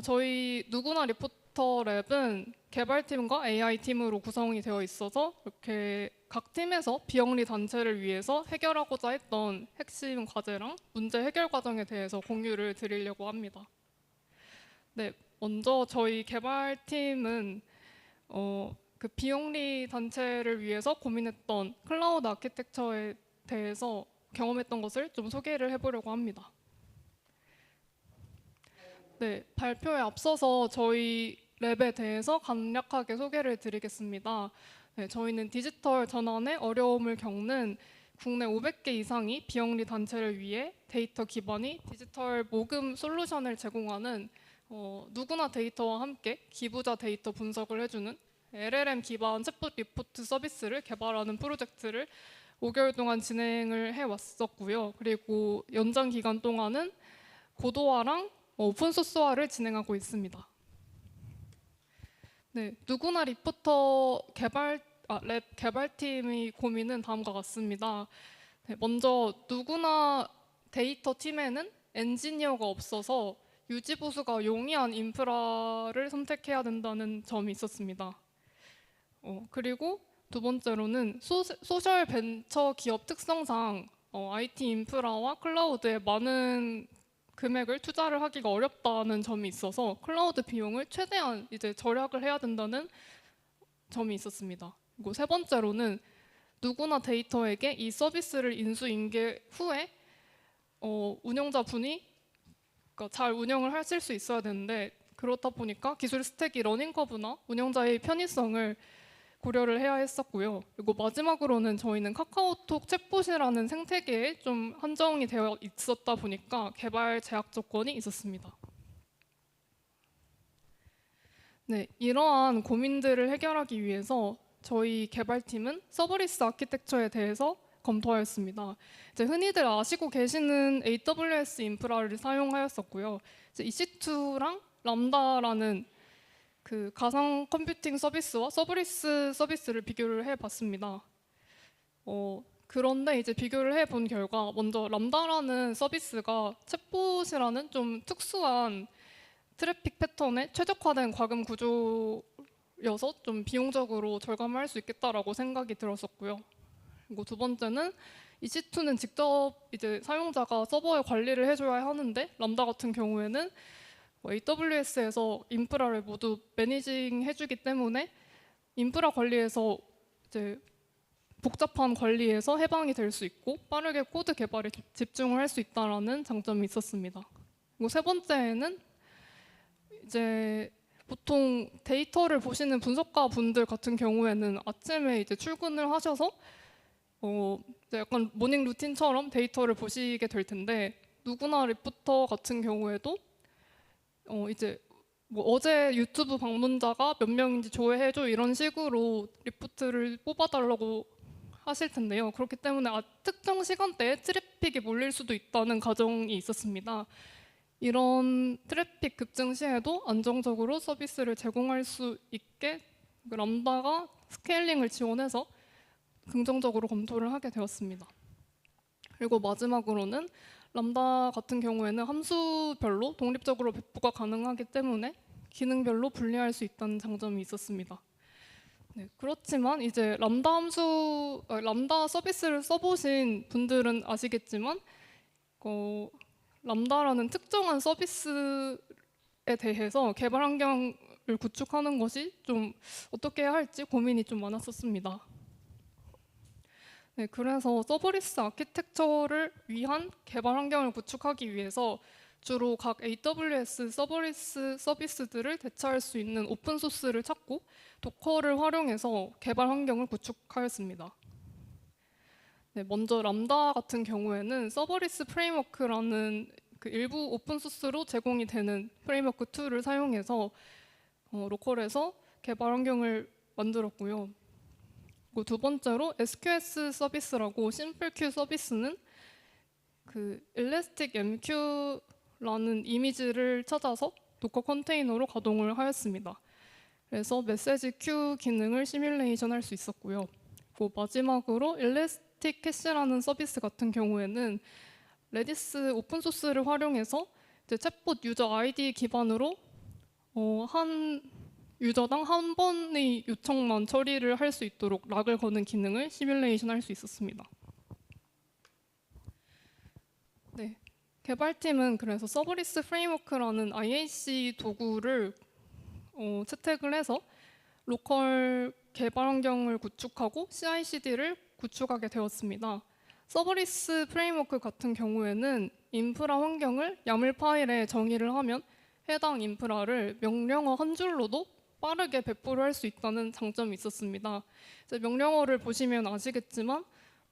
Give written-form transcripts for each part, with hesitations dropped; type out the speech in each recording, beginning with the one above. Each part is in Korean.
저희 누구나 리포터 랩은 개발팀과 AI팀으로 구성이 되어 있어서 이렇게 각 팀에서 비영리 단체를 위해서 해결하고자 했던 핵심 과제랑 문제 해결 과정에 대해서 공유를 드리려고 합니다. 네, 먼저 저희 개발팀은 그 비영리 단체를 위해서 고민했던 클라우드 아키텍처에 대해서 경험했던 것을 좀 소개를 해보려고 합니다. 네, 발표에 앞서서 저희 랩에 대해서 간략하게 소개를 드리겠습니다. 네, 저희는 디지털 전환에 어려움을 겪는 국내 500개 이상의 비영리 단체를 위해 데이터 기반의 디지털 모금 솔루션을 제공하는 누구나 데이터와 함께 기부자 데이터 분석을 해주는 LLM 기반 챗봇 리포트 서비스를 개발하는 프로젝트를 5개월 동안 진행을 해왔었고요. 그리고 연장 기간 동안은 고도화랑 오픈소스화를 진행하고 있습니다. 네, 누구나 리포터 랩 개발팀의 고민은 다음과 같습니다. 네, 먼저 누구나 데이터 팀에는 엔지니어가 없어서 유지보수가 용이한 인프라를 선택해야 된다는 점이 있었습니다. 그리고 두 번째로는 소셜 벤처 기업 특성상 IT 인프라와 클라우드에 많은 금액을 투자를 하기가 어렵다는 점이 있어서 클라우드 비용을 최대한 이제 절약을 해야 된다는 점이 있었습니다. 그리고 세 번째로는 누구나 데이터에게 이 서비스를 인수인계 후에 운영자분이 그러니까 잘 운영을 하실 수 있어야 되는데 그렇다 보니까 기술 스택이 러닝 커브나 운영자의 편의성을 고려를 해야 했었고요. 그리고 마지막으로는 저희는 카카오톡 챗봇이라는 생태계에 좀 한정이 되어 있었다 보니까 개발 제약 조건이 있었습니다. 네, 이러한 고민들을 해결하기 위해서 저희 개발팀은 서버리스 아키텍처에 대해서 검토하였습니다. 이제 흔히들 아시고 계시는 AWS 인프라를 사용하였었고요. 이제 EC2랑 람다라는 그 가상 컴퓨팅 서비스와 서브리스 서비스를 비교를 해봤습니다. 그런데 이제 비교를 해본 결과 먼저 람다라는 서비스가 챗봇이라는 좀 특수한 트래픽 패턴에 최적화된 과금 구조여서 좀 비용적으로 절감할 수 있겠다라고 생각이 들었었고요. 그리고 두 번째는 EC2는 직접 이제 사용자가 서버에 관리를 해줘야 하는데 람다 같은 경우에는 AWS에서 인프라를 모두 매니징 해주기 때문에 인프라 관리에서 이제 복잡한 관리에서 해방이 될 수 있고 빠르게 코드 개발에 집중을 할 수 있다는 장점이 있었습니다. 그리고 세 번째는 이제 보통 데이터를 보시는 분석가 분들 같은 경우에는 아침에 이제 출근을 하셔서 이제 약간 모닝 루틴처럼 데이터를 보시게 될 텐데 누구나 리포터 같은 경우에도 이제 뭐 어제 유튜브 방문자가 몇 명인지 조회해줘 이런 식으로 리포트를 뽑아달라고 하실 텐데요. 그렇기 때문에 특정 시간대에 트래픽이 몰릴 수도 있다는 가정이 있었습니다. 이런 트래픽 급증 시에도 안정적으로 서비스를 제공할 수 있게 람다가 스케일링을 지원해서 긍정적으로 검토를 하게 되었습니다. 그리고 마지막으로는 람다 같은 경우에는 함수별로 독립적으로 배포가 가능하기 때문에 기능별로 분리할 수 있다는 장점이 있었습니다. 네, 그렇지만 이제 람다 서비스를 써보신 분들은 아시겠지만 람다라는 특정한 서비스에 대해서 개발 환경을 구축하는 것이 좀 어떻게 해야 할지 고민이 좀 많았었습니다. 네, 그래서 서버리스 아키텍처를 위한 개발 환경을 구축하기 위해서 주로 각 AWS 서버리스 서비스들을 대체할 수 있는 오픈소스를 찾고 도커를 활용해서 개발 환경을 구축하였습니다. 네, 먼저 람다 같은 경우에는 서버리스 프레임워크라는 그 일부 오픈소스로 제공이 되는 프레임워크 툴을 사용해서 로컬에서 개발 환경을 만들었고요. 그리고 두 번째로 SQS 서비스라고 심플큐 서비스는 그 일레스틱 MQ라는 이미지를 찾아서 도커 컨테이너로 가동을 하였습니다. 그래서 메시지 큐 기능을 시뮬레이션 할 수 있었고요. 그리고 마지막으로 일레스틱 캐시라는 서비스 같은 경우에는 레디스 오픈소스를 활용해서 이제 챗봇 유저 아이디 기반으로 한 유저당 한 번의 요청만 처리를 할 수 있도록 락을 거는 기능을 시뮬레이션 할 수 있었습니다. 네, 개발팀은 그래서 서브리스 프레임워크라는 IAC 도구를 채택을 해서 로컬 개발 환경을 구축하고 CI/CD를 구축하게 되었습니다. 서브리스 프레임워크 같은 경우에는 인프라 환경을 YAML 파일에 정의를 하면 해당 인프라를 명령어 한 줄로도 빠르게 배포를 할 수 있다는 장점이 있었습니다. 이제 명령어를 보시면 아시겠지만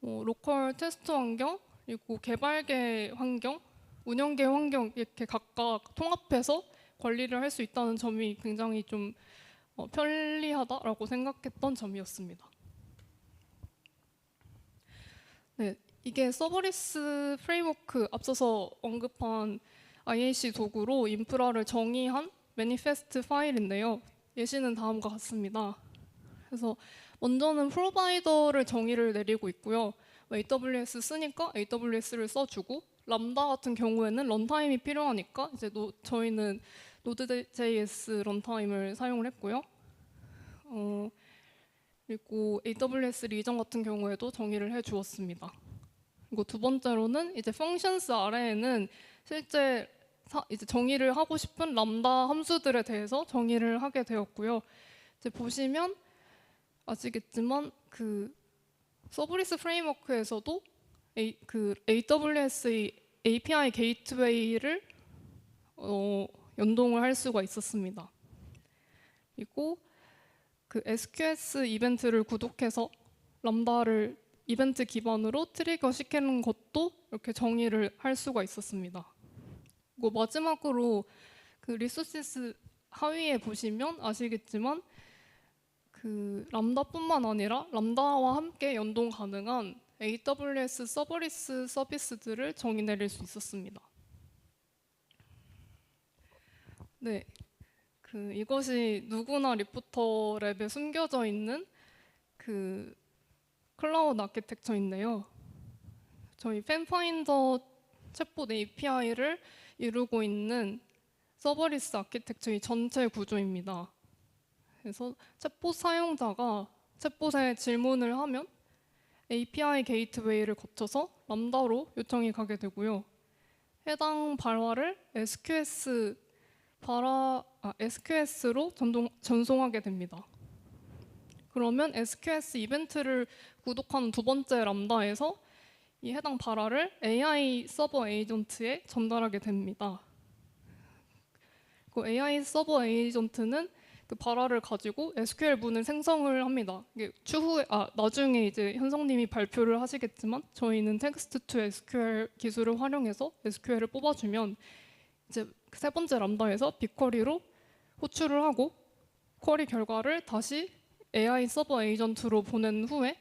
로컬 테스트 환경, 그리고 개발계 환경, 운영계 환경 이렇게 각각 통합해서 관리를 할 수 있다는 점이 굉장히 좀 편리하다라고 생각했던 점이었습니다. 네, 이게 서브리스 프레임워크 앞서서 언급한 IAC 도구로 인프라를 정의한 매니페스트 파일인데요. 예시는 다음과 같습니다. 그래서 먼저는 프로바이더를 정의를 내리고 있고요. AWS 쓰니까 AWS를 써주고 람다 같은 경우에는 런타임이 필요하니까 이제 저희는 Node.js 런타임을 사용을 했고요. 그리고 AWS 리전 같은 경우에도 정의를 해주었습니다. 그리고 두 번째로는 이제 functions 아래에는 실제 이제 정의를 하고 싶은 람다 함수들에 대해서 정의를 하게 되었고요. 이제 보시면 아시겠지만 그 서브리스 프레임워크에서도 그 AWS의 API 게이트웨이를 연동을 할 수가 있었습니다. 그리고 그 SQS 이벤트를 구독해서 람다를 이벤트 기반으로 트리거 시키는 것도 이렇게 정의를 할 수가 있었습니다. 그리고 마지막으로 그 리소시스 하위에 보시면 아시겠지만 그 람다뿐만 아니라 람다와 함께 연동 가능한 AWS 서브리스 서비스들을 정의 내릴 수 있었습니다. 네, 이것이 누구나 리포터 랩에 숨겨져 있는 그 클라우드 아키텍처인데요. 저희 팬파인더 챗봇 API를 이루고 있는 서버리스 아키텍처의 전체 구조입니다. 그래서 챗봇 사용자가 챗봇에 질문을 하면 API 게이트웨이를 거쳐서 람다로 요청이 가게 되고요. 해당 발화를 SQS로 전송하게 됩니다. 그러면 SQS 이벤트를 구독하는 두 번째 람다에서 이 해당 발화를 AI 서버 에이전트에 전달하게 됩니다. 그 AI 서버 에이전트는 그 발화를 가지고 SQL 문을 생성을 합니다. 이게 나중에 이제 현성님이 발표를 하시겠지만 저희는 텍스트 투 SQL 기술을 활용해서 SQL을 뽑아주면 이제 세 번째 람다에서 빅쿼리로 호출을 하고 쿼리 결과를 다시 AI 서버 에이전트로 보낸 후에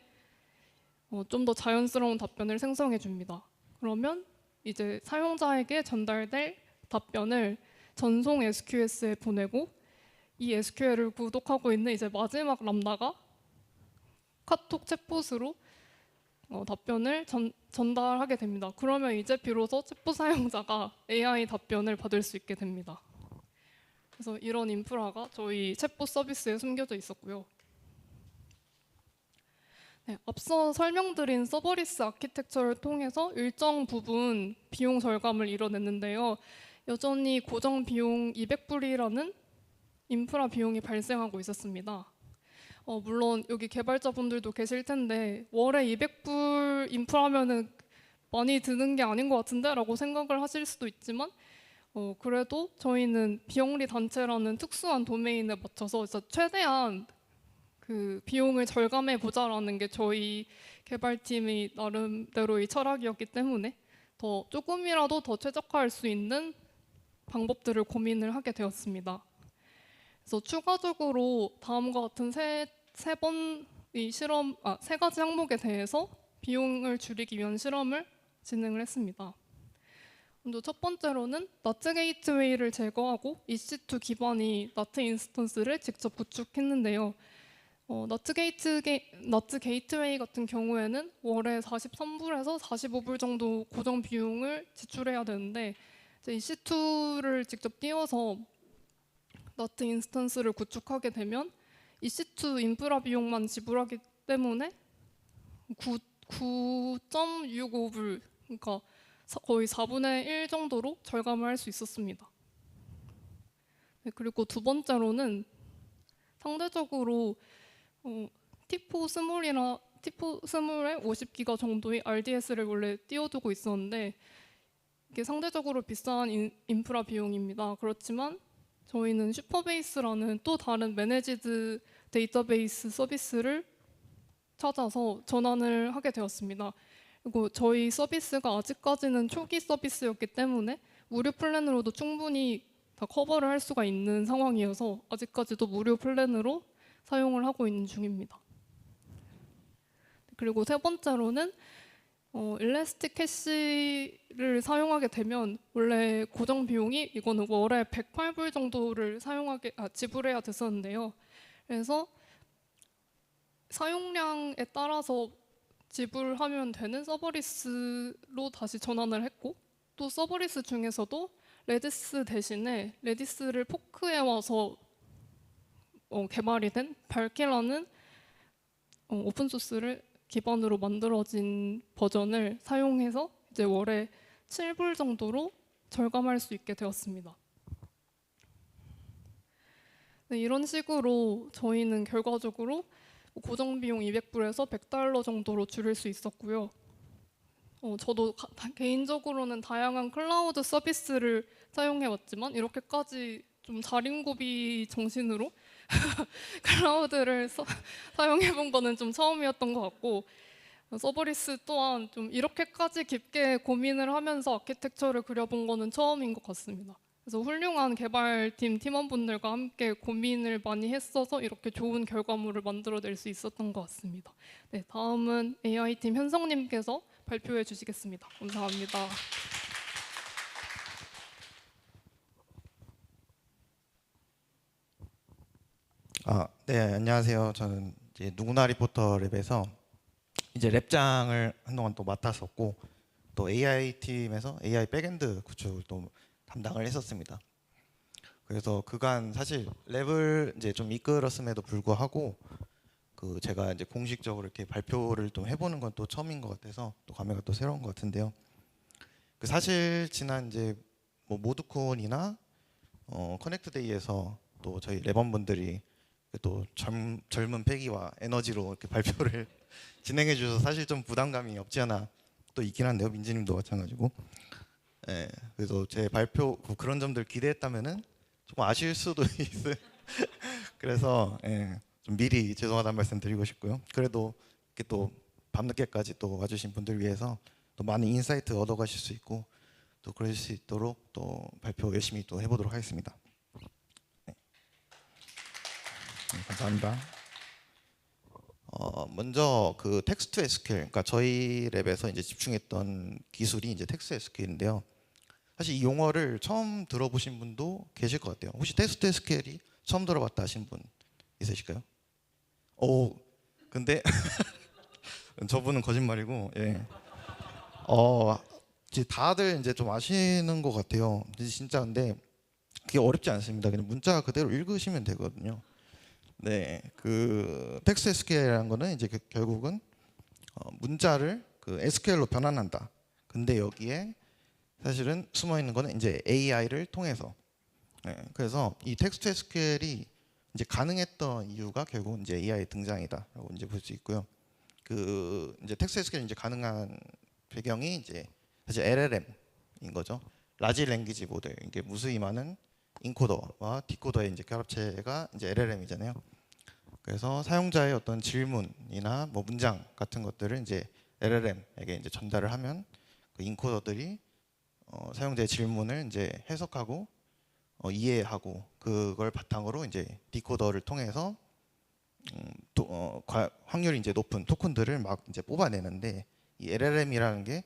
좀 더 자연스러운 답변을 생성해 줍니다. 그러면 이제 사용자에게 전달될 답변을 전송 SQS에 보내고 이 SQL을 구독하고 있는 이제 마지막 람다가 카톡 챗봇으로 답변을 전달하게 됩니다. 그러면 이제 비로소 챗봇 사용자가 AI 답변을 받을 수 있게 됩니다. 그래서 이런 인프라가 저희 챗봇 서비스에 숨겨져 있었고요. 네, 앞서 설명드린 서버리스 아키텍처를 통해서 일정 부분 비용 절감을 이뤄냈는데요. 여전히 고정 비용 200불이라는 인프라 비용이 발생하고 있었습니다. 물론 여기 개발자분들도 계실 텐데 월에 200불 인프라면은 많이 드는 게 아닌 것 같은데 라고 생각을 하실 수도 있지만 그래도 저희는 비영리 단체라는 특수한 도메인에 맞춰서 진짜 최대한 그 비용을 절감해 보자라는 게 저희 개발팀의 나름대로의 철학이었기 때문에 조금이라도 더 최적화할 수 있는 방법들을 고민을 하게 되었습니다. 그래서 추가적으로 다음과 같은 세 가지 항목에 대해서 비용을 줄이기 위한 실험을 진행을 했습니다. 먼저 첫 번째로는 나트 게이트웨이를 제거하고 EC2 기반의 나트 인스턴스를 직접 구축했는데요. 나트 게이트웨이 같은 경우에는 월에 43불에서 45불 정도 고정 비용을 지출해야 되는데 이제 EC2를 직접 띄워서 나트 인스턴스를 구축하게 되면 EC2 인프라 비용만 지불하기 때문에 9.65불, 그러니까 거의 4분의 1 정도로 절감을 할 수 있었습니다. 네, 그리고 두 번째로는 상대적으로 T4 스몰에 50기가 정도의 RDS를 원래 띄워두고 있었는데 이게 상대적으로 비싼 인프라 비용입니다. 그렇지만 저희는 슈퍼베이스라는 또 다른 매니지드 데이터베이스 서비스를 찾아서 전환을 하게 되었습니다. 그리고 저희 서비스가 아직까지는 초기 서비스였기 때문에 무료 플랜으로도 충분히 다 커버를 할 수가 있는 상황이어서 아직까지도 무료 플랜으로 사용을 하고 있는 중입니다. 그리고 세 번째로는 일래스틱 캐시를 사용하게 되면 원래 고정 비용이 이거는 월에 108불 정도를 지불해야 됐었는데요. 그래서 사용량에 따라서 지불하면 되는 서버리스로 다시 전환을 했고, 또 서버리스 중에서도 레디스 대신에 레디스를 포크해 와서 개발이 된 발키라는 오픈소스를 기반으로 만들어진 버전을 사용해서 이제 월에 7불 정도로 절감할 수 있게 되었습니다. 네, 이런 식으로 저희는 결과적으로 고정 비용 200불에서 100달러 정도로 줄일 수 있었고요. 저도 개인적으로는 다양한 클라우드 서비스를 사용해 왔지만 이렇게까지 좀 자린고비 정신으로 클라우드를 사용해 본 거는 좀 처음이었던 것 같고, 서버리스 또한 좀 이렇게까지 깊게 고민을 하면서 아키텍처를 그려본 거는 처음인 것 같습니다. 그래서 훌륭한 개발팀 팀원분들과 함께 고민을 많이 했어서 이렇게 좋은 결과물을 만들어낼 수 있었던 것 같습니다. 네, 다음은 AI팀 현성님께서 발표해 주시겠습니다. 감사합니다. 네, 안녕하세요. 저는 이제 누구나 리포터 랩에서 이제 랩장을 한동안 또 맡았었고, 또 AI 팀에서 AI 백엔드 구축을 또 담당을 했었습니다. 그래서 그간 사실 랩을 이제 좀 이끌었음에도 불구하고 제가 이제 공식적으로 이렇게 발표를 좀 해보는 건 또 처음인 것 같아서 또 감회가 또 새로운 것 같은데요. 사실 지난 이제 뭐 모드콘이나 커넥트데이에서 또 저희 랩원분들이 또 젊은 패기와 에너지로 이렇게 발표를 진행해 주셔서 사실 좀 부담감이 없지 않아 또 있긴 한데요. 민지님도 마찬가지고. 예, 그래서 제 발표 그런 점들 기대했다면은 조금 아실 수도 있어요. 그래서 좀 미리 죄송하다는 말씀 드리고 싶고요. 그래도 이렇게 또 밤늦게까지 또 와주신 분들 위해서 또 많은 인사이트 얻어가실 수 있고 또 그러실 수 있도록 또 발표 열심히 또 해보도록 하겠습니다. 감사합니다. 먼저 그 텍스트 SQL, 그러니까 저희 랩에서 이제 집중했던 기술이 이제 텍스트 SQL인데요. 사실 이 용어를 처음 들어보신 분도 계실 것 같아요. 혹시 텍스트 SQL이 처음 들어봤다 하신 분 있으실까요? 근데 저분은 거짓말이고, 예. 이제 다들 이제 좀 아시는 것 같아요. 진짜 근데 그게 어렵지 않습니다. 그냥 문자 그대로 읽으시면 되거든요. 네, 그 텍스트 SQL이라는 거는 이제 결국은 문자를 그 SQL로 변환한다. 근데 여기에 사실은 숨어 있는 거는 이제 AI를 통해서. 네, 그래서 이 텍스트 SQL이 이제 가능했던 이유가 결국 이제 AI 등장이다라고 이제 볼 수 있고요. 그 이제 텍스트 SQL 이제 가능한 배경이 이제 사실 LLM인 거죠. 라지 랭귀지 모델. 이게 무수히 많은 인코더와 디코더의 이제 결합체가 이제 LLM이잖아요. 그래서 사용자의 어떤 질문이나 뭐 문장 같은 것들을 이제 LLM에게 이제 전달을 하면 그 인코더들이 사용자의 질문을 이제 해석하고 이해하고 그걸 바탕으로 이제 디코더를 통해서 확률이 이제 높은 토큰들을 막 이제 뽑아내는데 이 LLM이라는 게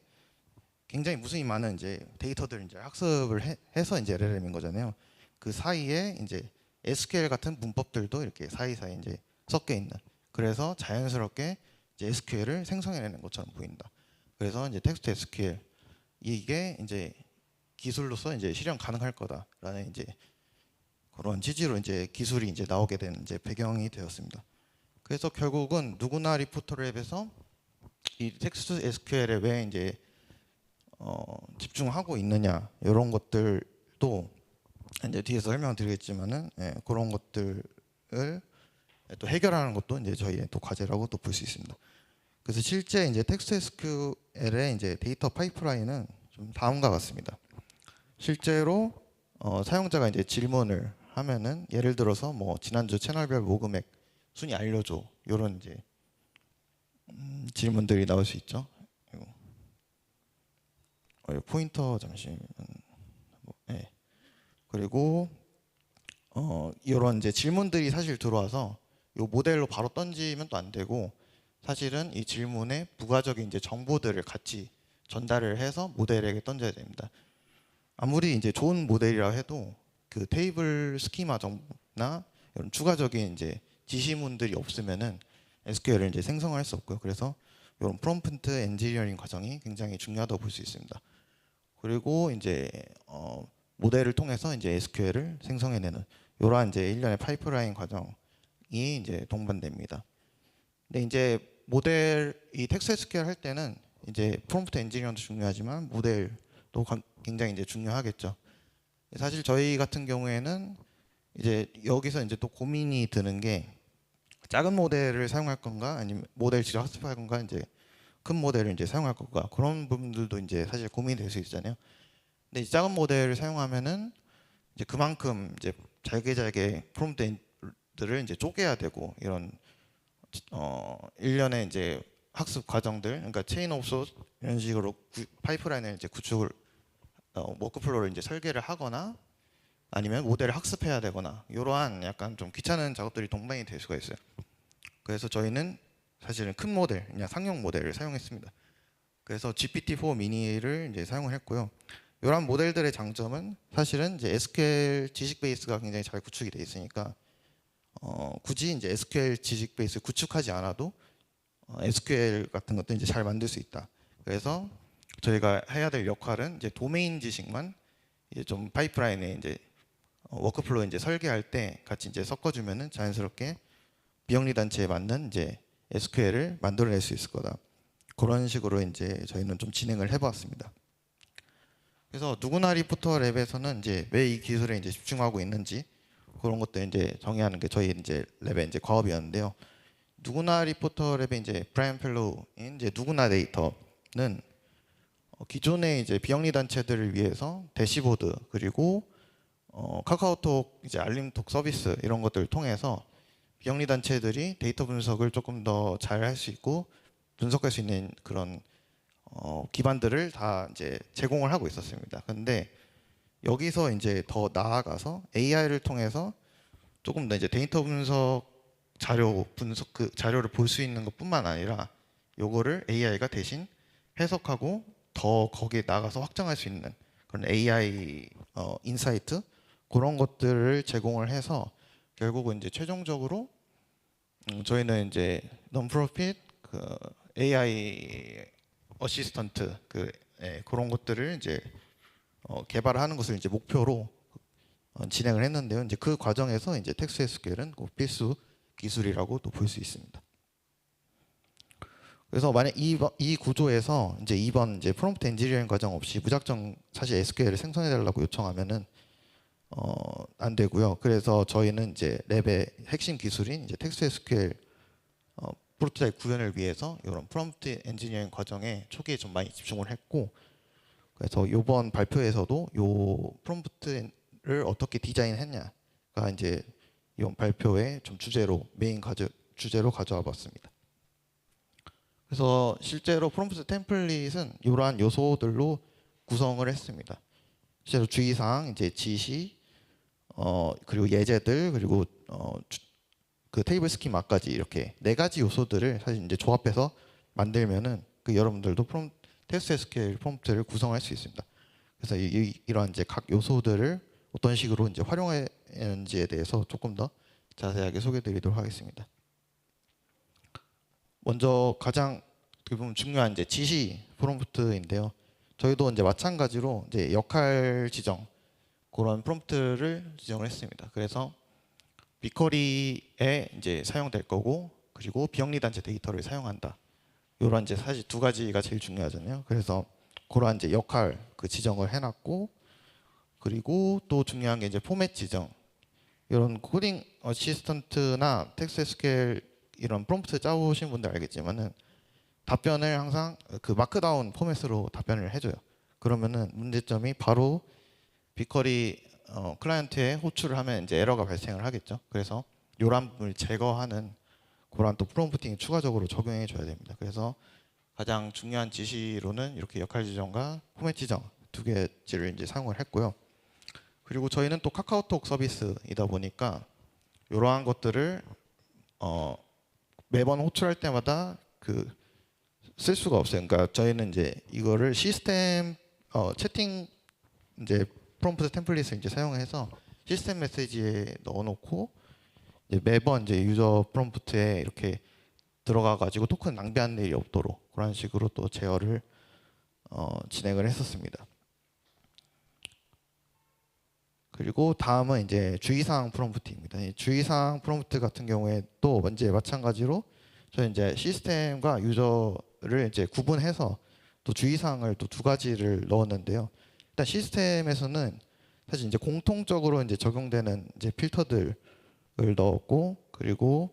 굉장히 무수히 많은 이제 데이터들을 이제 학습을 해서 이제 LLM인 거잖아요. 그 사이에 이제 SQL 같은 문법들도 이렇게 사이사이 이제 섞여 있는. 그래서 자연스럽게 이제 SQL을 생성해내는 것처럼 보인다. 그래서 이제 텍스트 SQL 이게 이제 기술로서 이제 실현 가능할 거다라는 이제 그런 취지로 이제 기술이 이제 나오게 된 이제 배경이 되었습니다. 그래서 결국은 누구나 리포터 랩에서 이 텍스트 SQL에 왜 이제 집중하고 있느냐 이런 것들도 이제 뒤에서 설명드리겠지만은 그런 것들을 또 해결하는 것도 이제 저희의 또 과제라고 또 볼 수 있습니다. 그래서 실제 이제 텍스트 SQL의 이제 데이터 파이프라인은 좀 다음과 같습니다. 실제로 사용자가 이제 질문을 하면은 예를 들어서 뭐 지난주 채널별 모금액 순위 알려줘 이런 이제 질문들이 나올 수 있죠. 포인터 잠시만. 네. 그리고 이런 이제 질문들이 사실 들어와서 이 모델로 바로 던지면 또 안 되고 사실은 이 질문에 부가적인 이제 정보들을 같이 전달을 해서 모델에게 던져야 됩니다. 아무리 이제 좋은 모델이라 해도 그 테이블 스키마 정보나 이런 추가적인 이제 지시문들이 없으면은 SQL을 이제 생성할 수 없고요. 그래서 이런 프롬프트 엔지니어링 과정이 굉장히 중요하다고 볼 수 있습니다. 그리고 이제 모델을 통해서 이제 SQL을 생성해내는 이러한 이제 일련의 파이프라인 과정이 이제 동반됩니다. 근데 이제 모델 이 텍스트 SQL 할 때는 이제 프롬프트 엔지니어도 중요하지만 모델도 굉장히 이제 중요하겠죠. 사실 저희 같은 경우에는 이제 여기서 이제 또 고민이 드는 게 작은 모델을 사용할 건가 아니면 모델 직접 학습할 건가 이제 큰 모델을 이제 사용할 건가 그런 부분들도 이제 사실 고민이 될 수 있잖아요. 근데 이 작은 모델을 사용하면은 이제 그만큼 이제 잘게 프롬프트들을 이제 쪼개야 되고 이런 일련의 이제 학습 과정들 그러니까 체인 오브 소스 이런 식으로 파이프라인을 이제 구축을 워크플로우를 이제 설계를 하거나 아니면 모델을 학습해야 되거나 이러한 약간 좀 귀찮은 작업들이 동반이 될 수가 있어요. 그래서 저희는 사실은 큰 모델, 그냥 상용 모델을 사용했습니다. 그래서 GPT-4 미니를 이제 사용을 했고요. 이러한 모델들의 장점은 사실은 이제 SQL 지식 베이스가 굉장히 잘 구축이 돼 있으니까 굳이 이제 SQL 지식 베이스 구축하지 않아도 SQL 같은 것도 이제 잘 만들 수 있다. 그래서 저희가 해야 될 역할은 이제 도메인 지식만 이제 좀 파이프라인에 이제 워크플로우 이제 설계할 때 같이 이제 섞어주면은 자연스럽게 비영리 단체에 맞는 이제 SQL을 만들어낼 수 있을 거다. 그런 식으로 이제 저희는 좀 진행을 해봤습니다. 그래서 누구나 리포터 랩에서는 이제 왜 이 기술에 이제 집중하고 있는지 그런 것들 이제 정의하는 게 저희 이제 랩의 이제 과업이었는데요. 누구나 리포터 랩의 이제 브라이언 펠로우인 이제 누구나 데이터는 기존의 이제 비영리 단체들을 위해서 대시보드 그리고 카카오톡 이제 알림톡 서비스 이런 것들을 통해서 비영리 단체들이 데이터 분석을 조금 더 잘 할 수 있고 분석할 수 있는 그런 기반들을 다 이제 제공을 하고 있었습니다. 근데 여기서 이제 더 나아가서 AI를 통해서 조금 더 이제 데이터 분석 그 자료를 볼 수 있는 것뿐만 아니라 요거를 AI가 대신 해석하고 더 거기에 나가서 확장할 수 있는 그런 AI 인사이트 그런 것들을 제공을 해서 결국은 이제 최종적으로 저희는 이제 non-profit 그 AI 어시스턴트 그런 것들을 이제 개발하는 것을 이제 목표로 진행을 했는데요. 이제 그 과정에서 이제 텍스트 SQL은 필수 기술이라고 또 볼 수 있습니다. 그래서 만약 이 구조에서 이제 이번 이제 프롬프트 엔지니어링 과정 없이 무작정 사실 SQL을 생성해 달라고 요청하면은 안 되고요. 그래서 저희는 이제 랩의 핵심 기술인 이제 텍스트 SQL 프로토타입 구현을 위해서 이런 프롬프트 엔지니어링 과정에 초기에 좀 많이 집중을 했고 그래서 이번 발표에서도 요 프롬프트를 어떻게 디자인했냐가 이제 이번 발표의 좀 주제로 가져와 봤습니다. 그래서 실제로 프롬프트 템플릿은 이러한 요소들로 구성을 했습니다. 실제로 주의사항, 이제 지시, 그리고 예제들, 그리고 그 테이블 스키마까지 이렇게 4가지 요소들을 사실 이제 조합해서 만들면은 그 여러분들도 텍스트 SQL 프롬프트를 구성할 수 있습니다. 그래서 이러한 이제 각 요소들을 어떤 식으로 이제 활용하는지에 대해서 조금 더 자세하게 소개드리도록 하겠습니다. 먼저 가장 어떻게 보면 중요한 이제 지시 프롬프트인데요. 저희도 이제 마찬가지로 이제 역할 지정 그런 프롬프트를 지정을 했습니다. 그래서 빅쿼리에 이제 사용될 거고 그리고 비영리 단체 데이터를 사용한다. 이런 이제 사실 두 가지가 제일 중요하잖아요. 그래서 그런 이제 역할 그 지정을 해놨고 그리고 또 중요한 게 이제 포맷 지정. 이런 코딩 어시스턴트나 텍스트 SQL 이런 프롬프트 짜오신 분들 알겠지만은 답변을 항상 그 마크다운 포맷으로 답변을 해줘요. 그러면은 문제점이 바로 빅쿼리 클라이언트에 호출을 하면 이제 에러가 발생을 하겠죠. 그래서 요람을 제거하는 그런 또 프롬프팅이 추가적으로 적용해 줘야 됩니다. 그래서 가장 중요한 지시로는 이렇게 역할 지정과 포맷 지정 두 개를 이제 사용을 했고요. 그리고 저희는 또 카카오톡 서비스이다 보니까 이러한 것들을 매번 호출할 때마다 그 쓸 수가 없어요. 그러니까 저희는 이제 이거를 시스템 채팅 이제 프롬프트 템플릿을 이제 사용해서 시스템 메시지에 넣어놓고 이제 매번 이제 유저 프롬프트에 이렇게 들어가 가지고 토큰 낭비하는 일이 없도록 그런 식으로 또 제어를 진행을 했었습니다. 그리고 다음은 이제 주의사항 프롬프트입니다. 이 주의사항 프롬프트 같은 경우에 또 이제 마찬가지로 저희 이제 시스템과 유저를 이제 구분해서 또 주의사항을 또 두 가지를 넣었는데요. 일단 시스템에서는 사실 이제 공통적으로 이제 적용되는 이제 필터들을 넣었고 그리고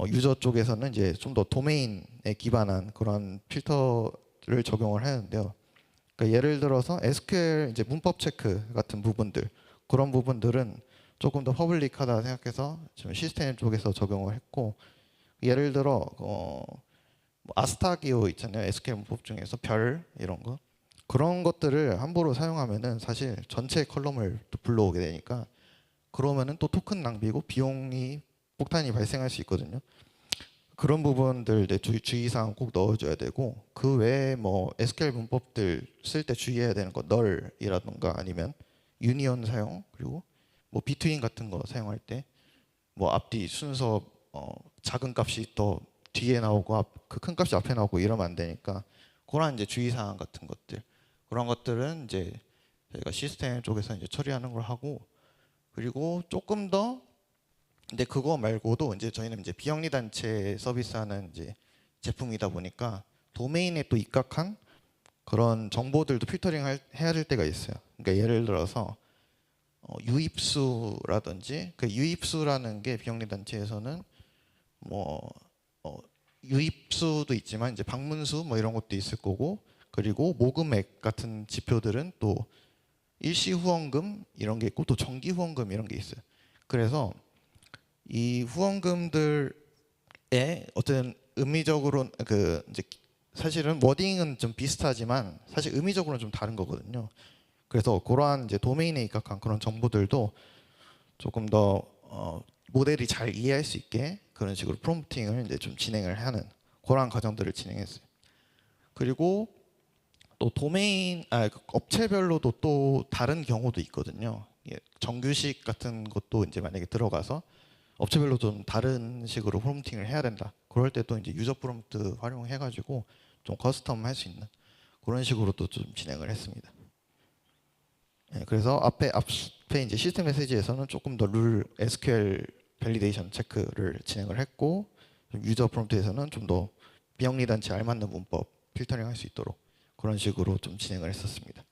유저 쪽에서는 이제 좀 더 도메인에 기반한 그런 필터를 적용을 하는데요. 그러니까 예를 들어서 SQL 이제 문법 체크 같은 부분들 그런 부분들은 조금 더 퍼블릭하다 생각해서 지금 시스템 쪽에서 적용을 했고 예를 들어 뭐 아스타기오 있잖아요. SQL 문법 중에서 별 이런 거 그런 것들을 함부로 사용하면은 사실 전체 컬럼을 또 불러오게 되니까 그러면은 또 토큰 낭비고 비용이 폭탄이 발생할 수 있거든요. 그런 부분들 주의사항 꼭 넣어줘야 되고 그 외에 뭐 SQL 문법들 쓸 때 주의해야 되는 거 널이라든가 아니면 유니온 사용 그리고 뭐 비트윈 같은 거 사용할 때 뭐 앞뒤 순서 작은 값이 또 뒤에 나오고 그 큰 값이 앞에 나오고 이러면 안 되니까 그런 이제 주의사항 같은 것들 그런 것들은 이제 저희가 시스템 쪽에서 이제 처리하는 걸 하고 그리고 조금 더 근데 그거 말고도 이제 저희는 이제 비영리 단체 서비스하는 이제 제품이다 보니까 도메인에 또 입각한 그런 정보들도 필터링 해야 될 때가 있어요. 그러니까 예를 들어서 유입수라든지 그 유입수라는 게 비영리 단체에서는 뭐 유입수도 있지만 이제 방문수 뭐 이런 것도 있을 거고 그리고 모금액 같은 지표들은 또 일시 후원금 이런 게 있고 또 정기 후원금 이런 게 있어요. 그래서 이 후원금들에 어떤 의미적으로 그 이제 사실은 워딩은 좀 비슷하지만 사실 의미적으로는 좀 다른 거거든요. 그래서 그러한 이제 도메인에 입각한 그런 정보들도 조금 더 모델이 잘 이해할 수 있게 그런 식으로 프롬프팅을 이제 좀 진행을 하는 그러한 과정들을 진행했어요. 그리고 또 도메인 업체별로도 또 다른 경우도 있거든요. 정규식 같은 것도 이제 만약에 들어가서 업체별로 좀 다른 식으로 프롬프팅을 해야 된다. 그럴 때 또 이제 유저 프롬프트 활용해가지고 좀 커스텀 할 수 있는 그런 식으로 또 좀 진행을 했습니다. 그래서 앞에 이제 시스템 메시지에서는 조금 더 룰 SQL 밸리데이션 체크를 진행을 했고 유저 프롬프트에서는 좀 더 비영리 단체 알맞는 문법 필터링 할 수 있도록 그런 식으로 좀 진행을 했었습니다.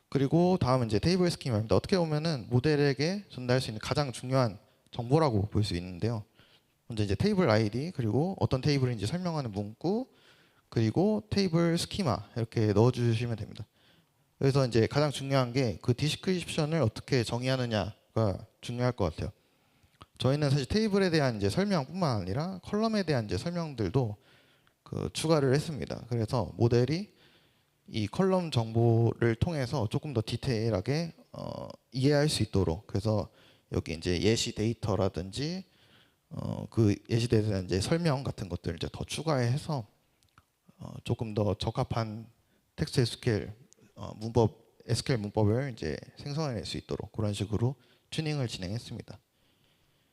그리고 다음은 이제 테이블 스키마입니다. 어떻게 보면은 모델에게 전달할 수 있는 가장 중요한 정보라고 볼 수 있는데요. 먼저 이제 테이블 아이디 그리고 어떤 테이블인지 설명하는 문구 그리고 테이블 스키마 이렇게 넣어주시면 됩니다. 그래서 이제 가장 중요한 게 그 디스크립션을 어떻게 정의하느냐가 중요할 것 같아요. 저희는 사실 테이블에 대한 이제 설명뿐만 아니라 컬럼에 대한 이제 설명들도 그 추가를 했습니다. 그래서 모델이 이 컬럼 정보를 통해서 조금 더 디테일하게 이해할 수 있도록 그래서 여기 이제 예시 데이터라든지 그 예시 데이터에 대한 이제 설명 같은 것들을 이제 더 추가해서 조금 더 적합한 텍스트 SQL 문법 SQL 문법을 이제 생성해낼 수 있도록 그런 식으로 튜닝을 진행했습니다.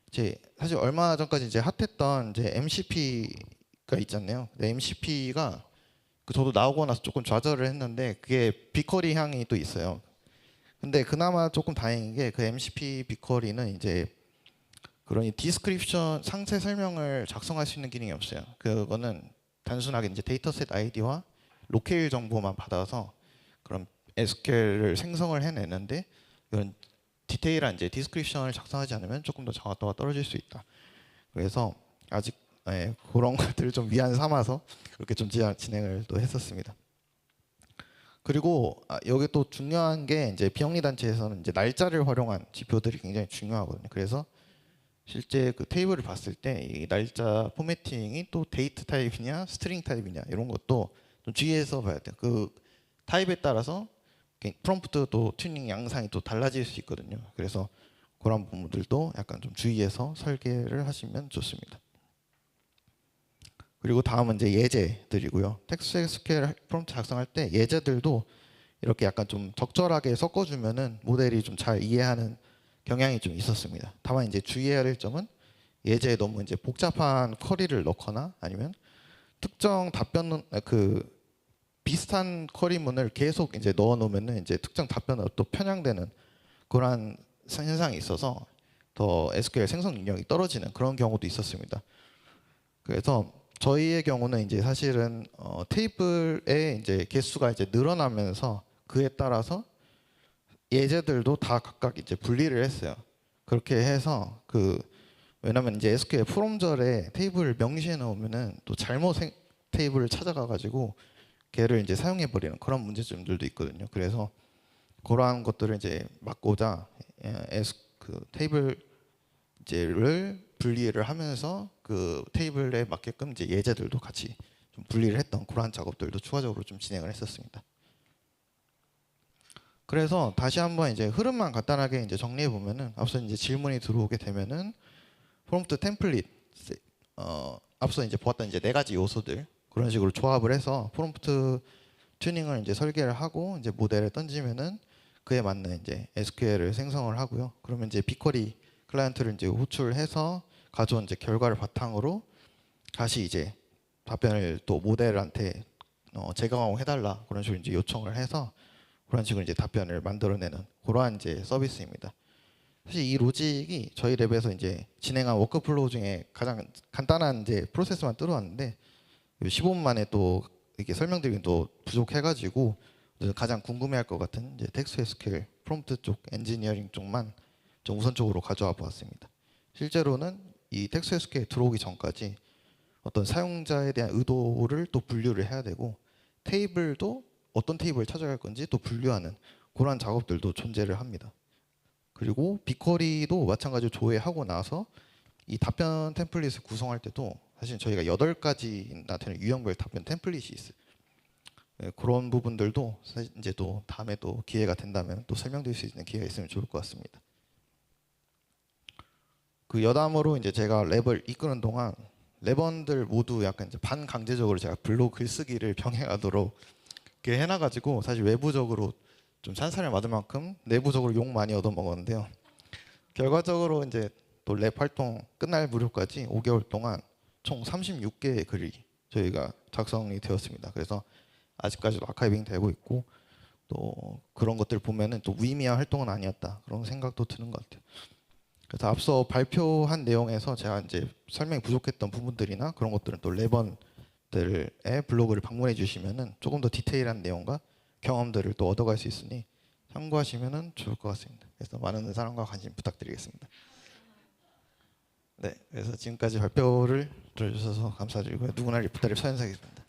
이제 사실 얼마 전까지 이제 핫했던 이제 MCP가 있잖아요. MCP가 저도 나오고 나서 조금 좌절을 했는데 그게 빅쿼리 향이 또 있어요. 근데 그나마 조금 다행인 게 그 MCP 빅쿼리는 이제 그런 이 디스크립션 상세 설명을 작성할 수 있는 기능이 없어요. 그거는 단순하게 이제 데이터셋 아이디와 로케일 정보만 받아서 그런 SQL을 생성을 해내는데 이런 디테일한 이제 디스크립션을 작성하지 않으면 조금 더 정확도가 떨어질 수 있다. 그래서 아직 그런 것들을 좀 위안 삼아서 그렇게 좀 진행을 또 했었습니다. 그리고 여기 또 중요한 게 이제 비영리 단체에서는 이제 날짜를 활용한 지표들이 굉장히 중요하거든요. 그래서 실제 그 테이블을 봤을 때 이 날짜 포매팅이 또 데이트 타입이냐 스트링 타입이냐 이런 것도 좀 주의해서 봐야 돼요. 그 타입에 따라서 프롬프트 또 튜닝 양상이 또 달라질 수 있거든요. 그래서 그런 부분들도 약간 좀 주의해서 설계를 하시면 좋습니다. 그리고 다음은 이제 예제들이고요. 텍스트 SQL 프롬프트 작성할 때 예제들도 이렇게 약간 좀 적절하게 섞어주면은 모델이 좀 잘 이해하는 경향이 좀 있었습니다. 다만 이제 주의해야 할 점은 예제에 너무 이제 복잡한 쿼리를 넣거나 아니면 특정 답변 그 비슷한 쿼리문을 계속 이제 넣어 놓으면은 이제 특정 답변으로 또 편향되는 그러한 현상이 있어서 더 SQL 생성 능력이 떨어지는 그런 경우도 있었습니다. 그래서 저희의 경우는 이제 사실은 테이블의 이제 개수가 이제 늘어나면서 그에 따라서 예제들도 다 각각 이제 분리를 했어요. 그렇게 해서 왜냐면 이제 SQL 프롬절에 테이블을 명시해 놓으면은 또 잘못 테이블을 찾아가 가지고 걔를 이제 사용해 버리는 그런 문제점들도 있거든요. 그래서 그러한 것들을 이제 막고자 그 테이블 이제를 분리를 하면서 그 테이블에 맞게끔 이제 예제들도 같이 좀 분리를 했던 그러한 작업들도 추가적으로 좀 진행을 했었습니다. 그래서 다시 한번 이제 흐름만 간단하게 이제 정리해 보면은 앞서 이제 질문이 들어오게 되면은 프롬프트 템플릿 앞서 이제 보았던 이제 네 가지 요소들 그런 식으로 조합을 해서 프롬프트 튜닝을 이제 설계를 하고 이제 모델을 던지면은 그에 맞는 이제 SQL을 생성을 하고요. 그러면 이제 빅쿼리 클라이언트를 이제 호출해서 가져온 이제 결과를 바탕으로 다시 이제 답변을 또 모델한테 재가공해달라 그런 식으로 이제 요청을 해서 그런 식으로 이제 답변을 만들어내는 그러한 이제 서비스입니다. 사실 이 로직이 저희 랩에서 이제 진행한 워크플로우 중에 가장 간단한 이제 프로세스만 뚫어왔는데 15분 만에 또 이렇게 설명드리긴 또 부족해가지고 가장 궁금해할 것 같은 이제 텍스트 SQL 프롬프트 쪽 엔지니어링 쪽만 좀 우선적으로 가져와 보았습니다. 실제로는 이 텍스트 SQL 들어오기 전까지 어떤 사용자에 대한 의도를 또 분류를 해야 되고 테이블도 어떤 테이블을 찾아갈 건지 또 분류하는 그러한 작업들도 존재를 합니다. 그리고 빅쿼리도 마찬가지로 조회하고 나서 이 답변 템플릿을 구성할 때도 사실 저희가 8가지나 되는 유형별 답변 템플릿이 있어요. 그런 부분들도 사실 이제 또 다음에 또 기회가 된다면 또 설명드릴 수 있는 기회가 있으면 좋을 것 같습니다. 그 여담으로 이제 제가 랩을 이끄는 동안 랩원들 모두 약간 이제 반강제적으로 제가 블로그 글쓰기를 병행하도록 이렇게 해놔가지고 사실 외부적으로 좀 찬사를 받을 만큼 내부적으로 욕 많이 얻어먹었는데요. 결과적으로 이제 또 랩 활동 끝날 무렵까지 5개월 동안 총 36개의 글이 저희가 작성이 되었습니다. 그래서 아직까지도 아카이빙 되고 있고 또 그런 것들 보면은 또 무의미한 활동은 아니었다 그런 생각도 드는 것 같아요. 그래서 앞서 발표한 내용에서 제가 이제 설명이 부족했던 부분들이나 그런 것들은 또 랩원들의 블로그를 방문해 주시면은 조금 더 디테일한 내용과 경험들을 또 얻어갈 수 있으니 참고하시면은 좋을 것 같습니다. 그래서 많은 사랑과 관심 부탁드리겠습니다. 네, 그래서 지금까지 발표를 들어주셔서 감사드리고요. 누구나 리포터를 서현석이었습니다.